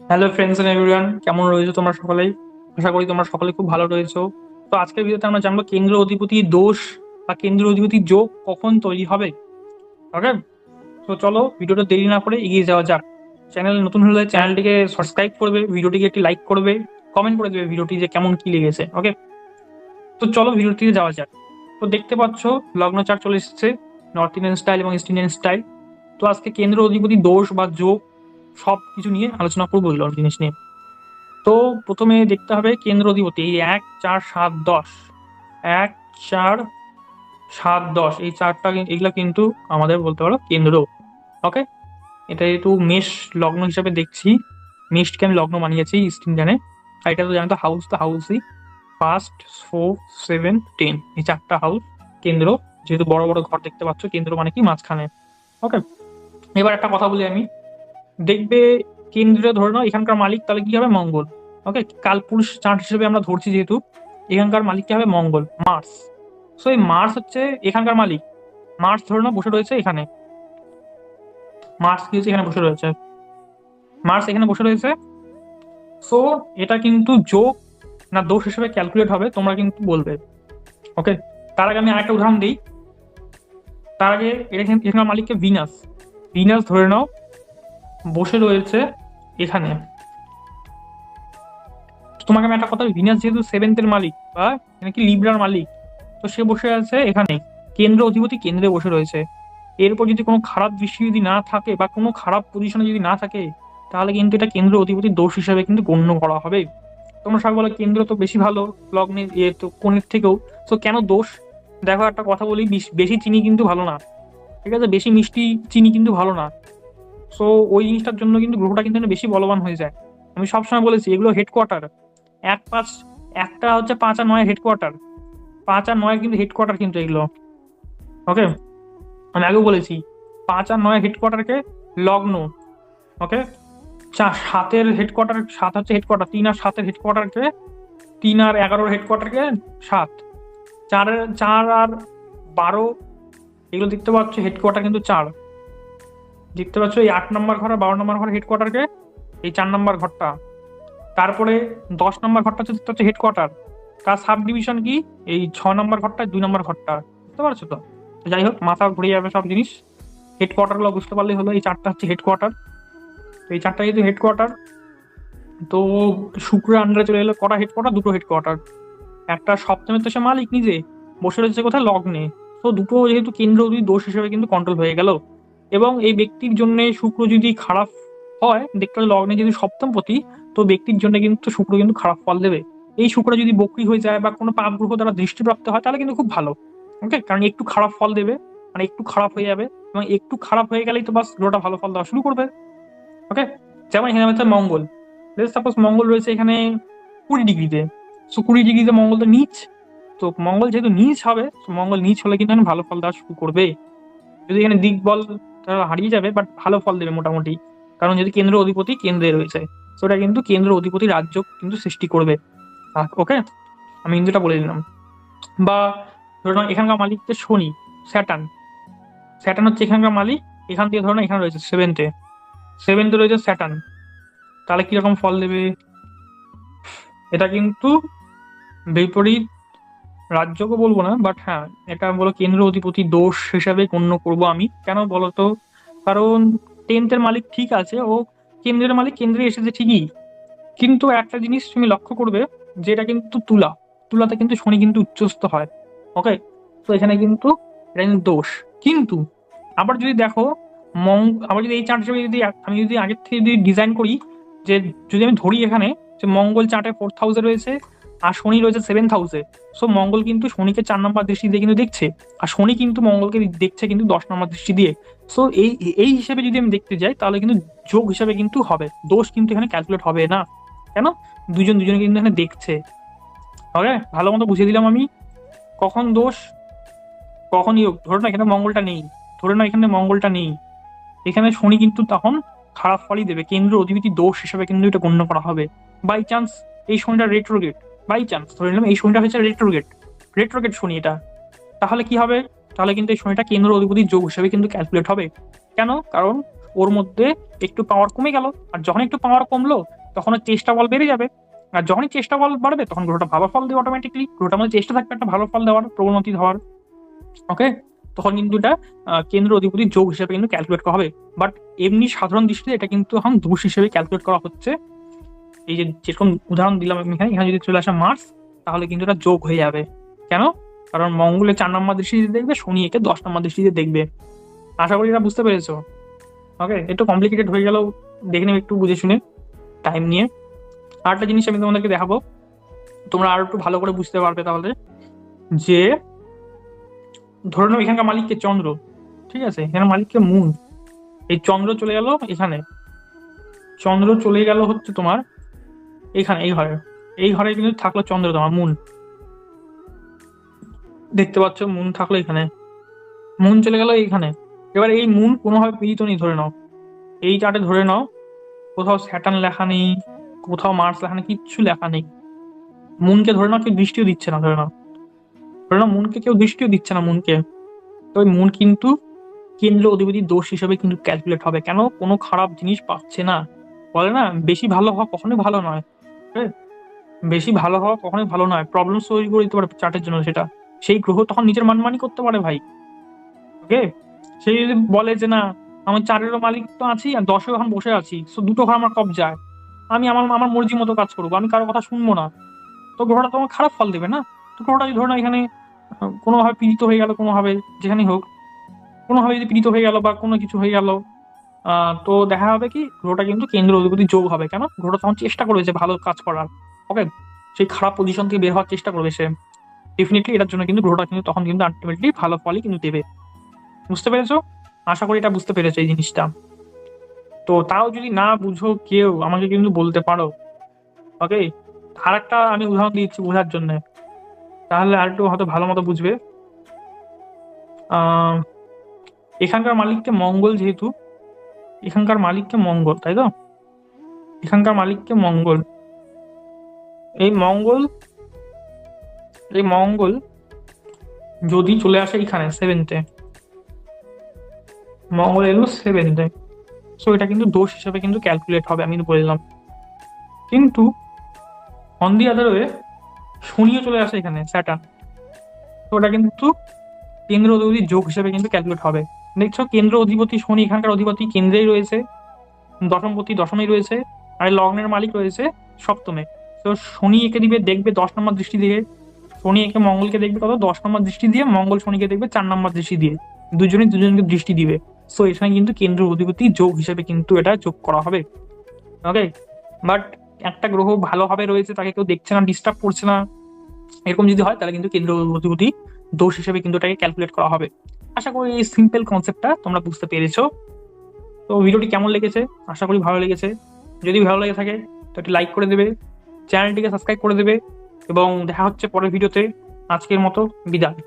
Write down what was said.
Hello friends and everyone, কেমন রয়েছো তোমরা সকলেই? আশা করি তোমরা সকলে খুব ভালো রয়েছো। তো আজকের ভিডিওতে আমরা জানবো কেন্দ্র অধিপতি দোষ বা কেন্দ্র অধিপতি যোগ কখন তৈরি হবে। ওকে, তো চলো ভিডিওটা দেরি না করে এগিয়ে যাওয়া যাক। চ্যানেল নতুন হলে চ্যানেলটিকে সাবস্ক্রাইব করবে, ভিডিওটিকে একটি লাইক করবে, কমেন্ট করে দেবে ভিডিওটি যে কেমন কি লেগেছে। ওকে, তো চলো ভিডিওটিতে যাওয়া যাক। তো দেখতে পাচ্ছ লগ্ন চার্ট চলে এসেছে, নর্থ ইন্ডিয়ান স্টাইল এবং ইস্ট ইন্ডিয়ান স্টাইল। তো আজকে কেন্দ্র অধিপতি দোষ বা যোগ সব কিছু নিয়ে আলোচনা করবো, এগুলো জিনিস নিয়ে। তো প্রথমে দেখতে হবে কেন্দ্র অধিপতি, এই 1 4 7 10, 1 4 7 10, এই চারটা এগুলা কিন্তু আমাদের বলতে পারো কেন্দ্র। ওকে, এটা যেহেতু মেষ লগ্ন হিসাবে দেখছি, মেষকে আমি লগ্ন বানিয়েছি ইস্ট ইন্ডিয়ানে। আর এটা তো জানো তো হাউস, তো হাউসই 1 4 7 10, এই চারটা হাউস কেন্দ্র। যেহেতু বড় বড় ঘর দেখতে পাচ্ছ, কেন্দ্র মানে কি মাঝখানে। ওকে, এবার একটা কথা বলি আমি। দেখবে কেন্দ্রে ধরে নাও এখানকার মালিক, তাহলে কি হবে? মঙ্গল। ওকে, কালপুরুষ চার্ট হিসেবে আমরা ধরছি যেহেতু, এখানকার মালিক কি হবে? মঙ্গল, মার্স। সো এই মার্স হচ্ছে এখানকার মালিক। মার্স ধরে নাও বসে রয়েছে এখানে। মার্স কি হচ্ছে? এখানে বসে রয়েছে। মার্স এখানে বসে রয়েছে। সো এটা কিন্তু যোগ না দোষ হিসেবে ক্যালকুলেট হবে, তোমরা কিন্তু বলবে। ওকে, তার আগে আমি আরেকটা উদাহরণ দিই। তার আগে এখানকার মালিককে ভিনাস। ভিনাস ধরে নাও বসে রয়েছে এখানে। তোমাকে আমি একটা কথা, ভিনাস যেহেতু সেভেন্থের মালিক বা নাকি লিব্রার মালিক, তো সে বসে আছে এখানে, কেন্দ্র অধিপতি কেন্দ্রে বসে রয়েছে। এরপর যদি কোনো খারাপ দৃষ্টি যদি না থাকে বা কোনো খারাপ পজিশনে যদি না থাকে, তাহলে কিন্তু এটা কেন্দ্র অধিপতি দোষ হিসাবে কিন্তু গণ্য করা হবে। তোমরা সবাই বলে কেন্দ্র তো বেশি ভালো লগ্নের তো কোণের থেকেও। তো কেন দোষ? দেখো একটা কথা বলি, বেশি চিনি কিন্তু ভালো না। ঠিক আছে, বেশি মিষ্টি চিনি কিন্তু ভালো না। সো ওই জিনিসটার জন্য কিন্তু গ্রহটা কিন্তু বেশি বলবান হয়ে যায়। আমি সবসময় বলেছি এগুলো হেডকোয়ার্টার। 1 5, একটা হচ্ছে 5 আর 9 হেডকোয়ার্টার। 5 আর 9 কিন্তু হেডকোয়ার্টার কিন্তু এগুলো। ওকে, আমি আগেও বলেছি 5 আর 9 হেডকোয়ার্টারকে লগ্ন। ওকে, 7-এর হেডকোয়ার্টার, 7 হচ্ছে হেডকোয়ার্টার, 3 আর 7-এর হেডকোয়ার্টারকে, 3 আর 11-এর হেডকোয়ার্টারকে 7। 4 আর 12 এগুলো দেখতে পাচ্ছ হেডকোয়ার্টার কিন্তু 4। দেখতে পাচ্ছ এই 8 নম্বর ঘর আর 12 নম্বর ঘর হেডকোয়ার্টারকে, এই 4 নম্বর ঘরটা। তারপরে 10 নম্বর ঘরটা হচ্ছে দেখতে হচ্ছে হেডকোয়ার্টার। তার সাব ডিভিশন কি? এই 6 নম্বর ঘরটা, 2 নম্বর ঘরটা। বুঝতে পারছো তো? তো যাই হোক, মাথা ঘুরিয়ে যাবে সব জিনিস। হেডকোয়ার্টার গুলো বুঝতে পারলেই হলো। এই চারটা হচ্ছে হেডকোয়ার্টার। তো এই চারটা যেহেতু হেডকোয়ার্টার, তো শুক্রের আন্ডারে চলে এলো কটা হেডকোয়ার্টার? দুটো হেডকোয়ার্টার। একটা সপ্তমের তো সে মালিক নিজে, বসে রয়েছে কোথায়? লগ্নে। তো দুটো যেহেতু কেন্দ্র দুই দোষ হিসেবে কিন্তু কন্ট্রোল হয়ে গেল। এবং এই ব্যক্তির জন্য শুক্র যদি খারাপ হয়, দেখতে হবে লগ্নে যদি সপ্তমপতি, তো ব্যক্তির জন্য কিন্তু শুক্র কিন্তু খারাপ ফল দেবে। এই শুক্র যদি বক্রী হয়ে যায় বা কোনো পাপ গ্রহ দ্বারা দৃষ্টিপ্রাপ্ত হয়, তাহলে কিন্তু খুব ভালো। ওকে, কারণ একটু খারাপ ফল দেবে, মানে একটু খারাপ হয়ে যাবে, এবং একটু খারাপ হয়ে গেলেই তো বাস গ্রহটা ভালো ফল দেওয়া শুরু করবে। ওকে, যেমন এখানে হচ্ছে মঙ্গল। সাপোজ মঙ্গল রয়েছে এখানে 20 ডিগ্রিতে। সো 20 ডিগ্রিতে মঙ্গল তো নিচ। তো মঙ্গল যেহেতু নিচ হবে, তো মঙ্গল নিচ হলে কিন্তু এখানে ভালো ফল দেওয়া শুরু করবে। যদি এখানে দিক বল হারিয়ে যাবে, বাট ভালো ফল দেবে মোটামুটি। কারণ যদি কেন্দ্র অধিপতি কেন্দ্রে রয়েছে, তো এটা কিন্তু কেন্দ্র অধিপতি রাজ্য কিন্তু সৃষ্টি করবে। ওকে, আমি কিন্তু এটা বলে দিলাম। বা ধরো না এখানকার মালিক হচ্ছে শনি, স্যাটার্ন। স্যাটার্ন হচ্ছে এখানকার মালিক। এখান থেকে ধরো না এখানে রয়েছে সেভেন্থে, সেভেন্থে রয়েছে স্যাটার্ন। তাহলে কিরকম ফল দেবে? এটা কিন্তু বিপরীত রাজ্যকে বলবো না, বাট হ্যাঁ, এটা বলো কেন্দ্র অধিপতি দোষ হিসাবে গণ্য করব আমি। কেন বলতো? কারণ টেন্থের মালিক ঠিক আছে, ও কেন্দ্রের মালিক কেন্দ্রে এসেছে ঠিকই, কিন্তু একটা জিনিস তুমি লক্ষ্য করবে, যে এটা কিন্তু তুলা। তুলাতে কিন্তু শনি কিন্তু উচ্চস্থ হয়। ওকে, তো এখানে কিন্তু এটা কিন্তু দোষ। কিন্তু আবার যদি দেখো, আবার যদি এই চার্ট হিসেবে যদি আমি যদি আগের থেকে যদি ডিজাইন করি, যে যদি আমি ধরি এখানে যে মঙ্গল চার্টে 4th হাউসে রয়েছে আর শনি রয়েছে 7th হাউসে। সো মঙ্গল কিন্তু শনিকে 4 নম্বর দৃষ্টি দিয়ে কিন্তু দেখছে, আর শনি কিন্তু মঙ্গলকে দেখছে কিন্তু 10 নম্বর দৃষ্টি দিয়ে। সো এই এই হিসেবে যদি আমি দেখতে যাই, তাহলে কিন্তু যোগ হিসেবে কিন্তু হবে, দোষ কিন্তু এখানে ক্যালকুলেট হবে না। কেন? দুজন দুজনে কিন্তু এখানে দেখছে। ওকে, ভালো মতো বুঝিয়ে দিলাম আমি কখন দোষ কখন ইয়োগ। ধরো না এখানে মঙ্গলটা নেই, ধরে না এখানে মঙ্গলটা নেই, এখানে শনি কিন্তু তখন খারাপ ফলই দেবে, কেন্দ্র অধিপতি দোষ হিসেবে কিন্তু এটা গণ্য করা হবে। বাই চান্স এই শনিটা রেট্রোগেট, বাই চান্স ধরে নিলাম এই শনিটা হচ্ছে রেট্রোগেট, রেট্রোগেট শনি এটা, তাহলে কি হবে? তাহলে কিন্তু এই শনিটা কেন্দ্র অধিপতি যোগ হিসেবে কিন্তু ক্যালকুলেট হবে। কেন? কারণ ওর মধ্যে একটু পাওয়ার কমে গেল, আর যখন একটু পাওয়ার কমলো, তখন ওর চেষ্টা বল বেড়ে যাবে। আর যখনই চেষ্টা বল বাড়বে তখন গ্রহটা ভালো ফল দেবে অটোমেটিকলি, গ্রহটার মধ্যে চেষ্টা থাকবে একটা ভালো ফল দেওয়ার, প্রবণতি হওয়ার। ওকে, তখন কিন্তু এটা কেন্দ্র অধিপতি যোগ হিসেবে কিন্তু ক্যালকুলেট করা হবে। বাট এমনি সাধারণ দৃষ্টিতে এটা কিন্তু এখন দোষ হিসেবে ক্যালকুলেট করা হচ্ছে। এই যে যেরকম উদাহরণ দিলাম আমি এখানে, এখানে যদি চলে আসে মার্স, তাহলে কিন্তু এটা যোগ হয়ে যাবে। কেন? কারণ মঙ্গলে 4 নম্বর দৃষ্টিতে দেখবে, শনি একে 10 নম্বর দৃষ্টিতে দেখবে। আশা করি এটা বুঝতে পেরেছো। ওকে, একটু কমপ্লিকেটেড হয়ে গেল, দেখে নেবে একটু বুঝে শুনে, টাইম নিয়ে। আরেকটা জিনিস আমি তোমাদেরকে দেখাবো, তোমরা আরো একটু ভালো করে বুঝতে পারবে তাহলে। যে ধরে নাও এখানকার মালিককে চন্দ্র, ঠিক আছে, এখানে মালিককে মুন। এই চন্দ্র চলে গেল এখানে, চন্দ্র চলে গেল হচ্ছে তোমার এখানে, এই ঘরে, এই ঘরে কিন্তু থাকলো চন্দ্র তোমার মুন। দেখতে পাচ্ছ মুন থাকলো এখানে, মুন চলে গেল এইখানে। এবার এই মুন কোনোভাবে পীড়িত নেই, ধরে নাও এই চার্টে ধরে নাও কোথাও স্যাটার্ন লেখা নেই, কোথাও মার্স লেখা নেই, কিচ্ছু লেখা নেই। মুনকে ধরে নাও কেউ দৃষ্টিও দিচ্ছে না, ধরে নাও মুনকে কেউ দৃষ্টিও দিচ্ছে না মুনকে। তো ওই মুন কিন্তু কেন্দ্র অধিপতি দোষ হিসেবে কিন্তু ক্যালকুলেট হবে। কেন? কোনো খারাপ জিনিস পাচ্ছে না। বলে না, বেশি ভালো হওয়া কখনোই ভালো নয়। হ্যাঁ, বেশি ভালো হওয়া কখনোই ভালো নয়, প্রবলেম তৈরি করে দিতে পারে চার্টের জন্য সেটা। সেই গ্রহ তখন নিজের মানমানি করতে পারে ভাই। ওকে, সে যদি বলে যে না, আমি 4-এরও মালিক তো আছি আর 10এও এখন বসে আছি, তো দুটো ঘর আমার কবজায়, আমি আমার আমার মর্জি মতো কাজ করবো, আমি কারো কথা শুনবো না, তো গ্রহটা তোমার খারাপ ফল দেবে না? তো গ্রহটা যদি ধরো না এখানে কোনোভাবে পীড়িত হয়ে গেল, কোনোভাবে যেখানেই হোক, কোনোভাবে যদি পীড়িত হয়ে গেল বা কোনো কিছু হয়ে গেল, তো দেখা হবে কি গ্রহটা কিন্তু কেন্দ্র অধিপতি যোগ হবে। কেন? গ্রহটা তখন চেষ্টা করবে যে ভালো কাজ করার। ওকে, সেই খারাপ পজিশন থেকে বের হওয়ার চেষ্টা করবে সে। ডেফিনেটলি এটার জন্য কিন্তু গ্রহটা কিন্তু তখন কিন্তু আলটিমেটলি ভালো ফলই কিন্তু দেবে। বুঝতে পেরেছো? আশা করি এটা বুঝতে পেরেছো এই জিনিসটা। তো তাও যদি না বুঝো কেউ আমাকে কিন্তু বলতে পারো। ওকে, আর একটা আমি উদাহরণ দিচ্ছি বোঝার জন্য, তাহলে আর একটু হয়তো ভালো মতো বুঝবে। আহ এখানকার মালিককে মঙ্গল, যেহেতু এখানকার মালিককে মঙ্গল, তাই তো, এখানকার মালিককে মঙ্গল, এই মঙ্গল, এই মঙ্গল যদি চলে আসে এখানে সেভেন্থে, মঙ্গল এলো সেভেন্থে, সো এটা কিন্তু দোষ হিসেবে কিন্তু ক্যালকুলেট হবে, আমি বললাম। কিন্তু অন দি আদার ওয়ে শনিও চলে আসে এখানে, স্যাটার্ন, তো ওটা কিন্তু কেন্দ্র অধিপতি যোগ হিসেবে কিন্তু ক্যালকুলেট হবে। দেখছো কেন্দ্র অধিপতি শনি, এখানকার অধিপতি কেন্দ্রেই রয়েছে, দশমপতি দশমেই রয়েছে, আর লগ্নের মালিক রয়েছে সপ্তমে। তো শনি একে দিবে দেখবে 10 নম্বর দৃষ্টি দিয়ে, শনি একে মঙ্গলকে দেখবে কত 10 নম্বর দৃষ্টি দিয়ে, মঙ্গল শনিকে দেখবে 4 নম্বর দৃষ্টি দিয়ে, দুজনই দুজনকে দৃষ্টি দিবে। সো এখানে কিন্তু কেন্দ্র অধিপতি যোগ হিসেবে কিন্তু এটা যোগ করা হবে। ওকে, বাট একটা গ্রহ ভালোভাবে রয়েছে, তাকে কেউ দেখছে না, ডিস্টার্ব করছে না, এরকম যদি হয় তাহলে কিন্তু কেন্দ্র অধিপতি দোষ হিসেবে কিন্তু এটাকে ক্যালকুলেট করা হবে। আশা করি এই সিম্পল কনসেপ্টটা তোমরা বুঝতে পেরেছো। তো ভিডিওটি কেমন লেগেছে? আশা করি ভালো লেগেছে। যদি ভালো লেগে থাকে তো একটি লাইক করে দেবে, চ্যানেলটিকে সাবস্ক্রাইব করে দেবে, এবং দেখা হচ্ছে পরের ভিডিওতে। আজকের মতো বিদায়।